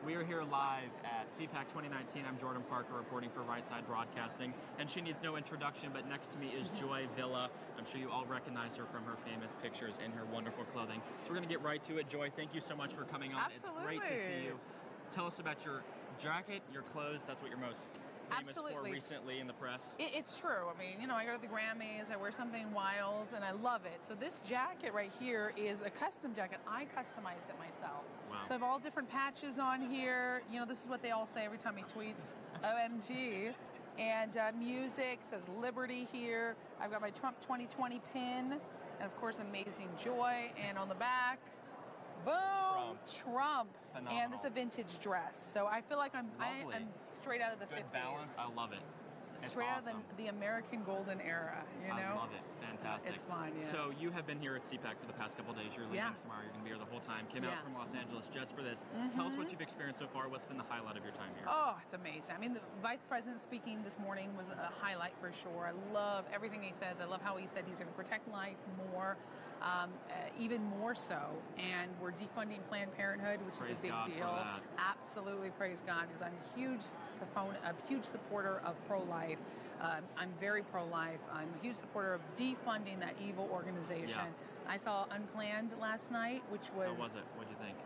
We are here live at CPAC 2019. I'm Jordan Parker reporting for Right Side Broadcasting, and she needs no introduction, but next to me is Joy Villa. I'm sure you all recognize her from her famous pictures and her wonderful clothing. So we're going to get right to it. Joy, thank you so much for coming on. Absolutely. It's great to see you. Tell us about your jacket, your clothes. That's what you're most famous for recently in the press. It's true. I mean, you know, I go to the Grammys, I wear something wild, and I love it. So this jacket right here is a custom jacket. I customized it myself. Wow. So I have all different patches on here. You know, this is what they all say every time he tweets, OMG. And music says Liberty here. I've got my Trump 2020 pin, and of course, Amazing Joy. And on the back, boom, Trump. Phenomenal. And it's a vintage dress. So I feel like I'm straight out of the Good 50s. balance. I love it. It's straight awesome. out of the American Golden Era, you know? I love it. Fantastic. It's fun, yeah. So you have been here at CPAC for the past couple of days. You're leaving tomorrow. You're going to be here the whole time. Came out from Los Angeles just for this. Tell us what you've experienced so far. What's been the highlight of your time here? Oh, it's amazing. I mean, the Vice President speaking this morning was a highlight for sure. I love everything he says. I love how he said he's going to protect life more, even more so. And we're defunding Planned Parenthood, which is a big deal. Absolutely, praise God, because I'm a huge proponent, a huge supporter of pro-life. I'm very pro-life. I'm a huge supporter of defunding that evil organization. Yeah. I saw Unplanned last night, which was... How was it? What did you think?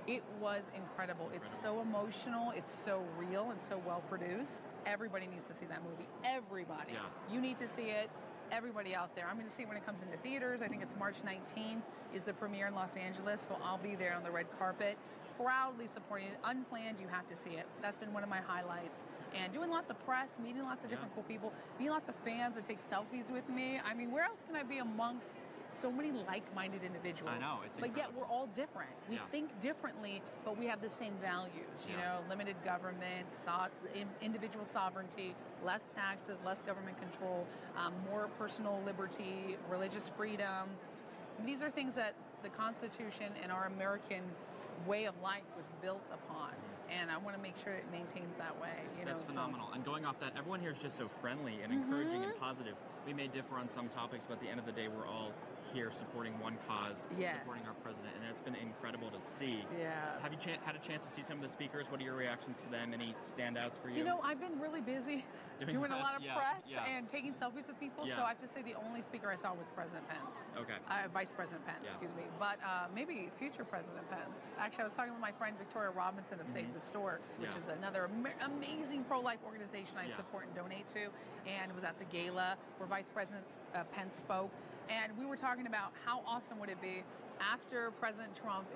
It was incredible. It's so emotional. It's so real and so well produced. Everybody needs to see that movie. Everybody. Yeah. You need to see it. Everybody out there. I'm going to see it when it comes into theaters. I think it's March 19th is the premiere in Los Angeles, so I'll be there on the red carpet. Proudly supporting it. Unplanned, you have to see it. That's been one of my highlights. And doing lots of press, meeting lots of different cool people, meeting lots of fans that take selfies with me. I mean, where else can I be amongst so many like-minded individuals? I know, it's incredible. But yet we're all different. We think differently, but we have the same values. You know, limited government, individual sovereignty, less taxes, less government control, more personal liberty, religious freedom. These are things that the Constitution and our American way of life was built upon, and I want to make sure it maintains that way. That's phenomenal. And going off that, everyone here is just so friendly and encouraging and positive. We may differ on some topics, but at the end of the day, we're all here supporting one cause, supporting our president, and it's been incredible to see. Yeah. Have you had a chance to see some of the speakers? What are your reactions to them? Any standouts for you? You know, I've been really busy doing a lot of press and taking selfies with people, so I have to say the only speaker I saw was President Pence. Okay. Vice President Pence, excuse me. But maybe future President Pence. Actually, I was talking with my friend Victoria Robinson of Save the Storks, which is another amazing pro-life organization I support and donate to, and it was at the gala where Vice President Pence spoke, and we were talking about how awesome would it be after President Trump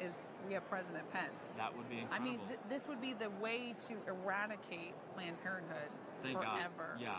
we have President Pence. That would be incredible. I mean, this would be the way to eradicate Planned Parenthood forever. God. Yeah.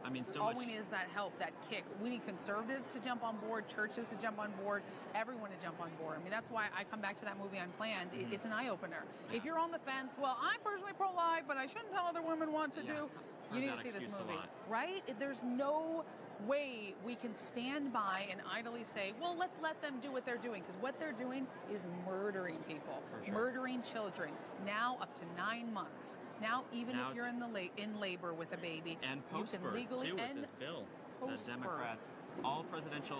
I mean, all we need is that help, that kick. We need conservatives to jump on board, churches to jump on board, everyone to jump on board. I mean, that's why I come back to that movie Unplanned. It's an eye-opener. Yeah. If you're on the fence, well, I'm personally pro-life, but I shouldn't tell other women what to do. You need to see this movie, right? There's no way we can stand by and idly say, well, let them do what they're doing, because what they're doing is murdering people, murdering children, now up to 9 months. Now, even if you're in labor with a baby, and post-birth too, with this bill. The Democrats, all presidential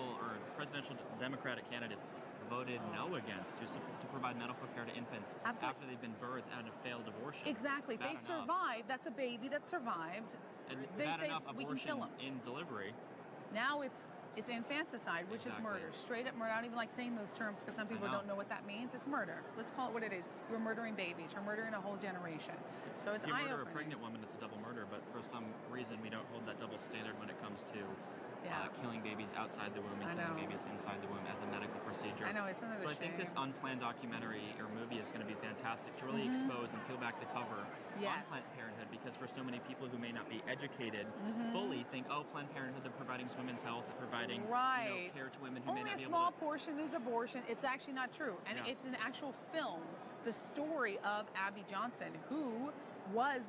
Democratic candidates voted no against to provide medical care to infants after they've been birthed and a failed abortion. Exactly. They survived. That's a baby that survived. And they say enough we can kill them. In delivery. Now it's infanticide, which is murder. Straight up murder. I don't even like saying those terms because some people don't know what that means. It's murder. Let's call it what it is. You're murdering babies. You're murdering a whole generation. So it's eye-opening. If you murder a pregnant woman, it's a double murder, but for some reason we don't hold that double standard when it comes to killing babies outside the womb and killing babies inside the womb as a medical procedure. I know, it's another shame. So I think this Unplanned documentary or movie is going to be fantastic to really expose and peel back the cover on Planned Parenthood, because for so many people who may not be educated fully think, oh, Planned Parenthood, they're providing women's health, providing care to women who may not be able to... Only a small portion is abortion. It's actually not true. And it's an actual film, the story of Abby Johnson, who was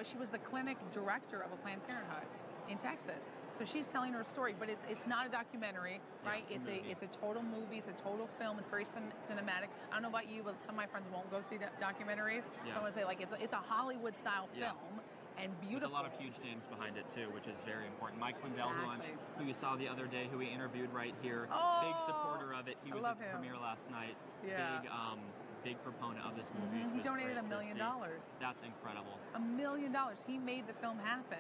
she was the clinic director of a Planned Parenthood in Texas. So she's telling her story, but it's not a documentary, right? It's a total movie. It's a total film. It's very cinematic. I don't know about you, but some of my friends won't go see documentaries. So I want to say, like, it's a Yeah. Hollywood style film. And beautiful. With a lot of huge names behind it too, which is very important. Mike Lindell, who you saw the other day, who we interviewed right here, big supporter of it. He was at the premiere last night. Yeah. Big proponent of this movie. He donated $1 million. That's incredible. $1 million. He made the film happen.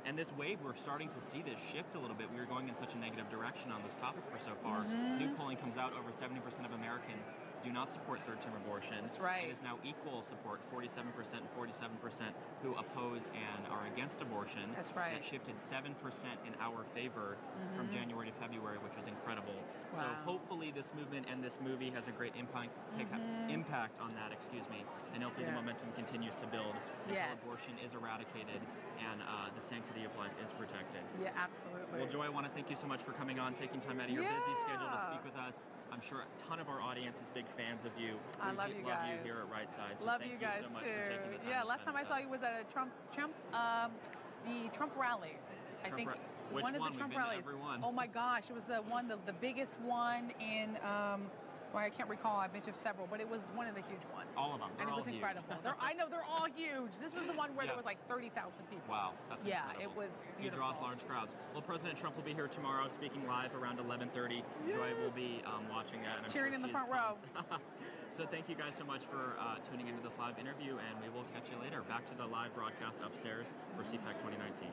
And this wave, we're starting to see this shift a little bit. We were going in such a negative direction on this topic for so far. New polling comes out, over 70% of Americans do not support third-term abortion. That's right. It is now equal support, 47% and 47% who oppose and are against abortion. That's right. That shifted 7% in our favor from January to February, which was incredible. Wow. So hopefully this movement and this movie has a great impact on that, and hopefully the momentum continues to build until abortion is eradicated and the sanctity of life is protected. Yeah, absolutely. Well, Joy, I want to thank you so much for coming on, taking time out of your busy schedule to speak with us. I'm sure a ton of our audience is big fans of you. I love you guys. Love you here at Right Side. So love thank you guys so much too. For taking the time last time I saw you was at a the Trump rally. I think Which one of the Trump rallies. Oh my gosh, it was the biggest one in. Well, I can't recall. I've been to several, but it was one of the huge ones. All of them. And it was incredible. I know they're all huge. This was the one where there was like 30,000 people. Wow, that's incredible. It was beautiful. He draws large crowds. Well, President Trump will be here tomorrow, speaking live around 11:30. Joy will be watching that, and cheering in the front row. So thank you guys so much for tuning into this live interview, and we will catch you later. Back to the live broadcast upstairs for CPAC 2019.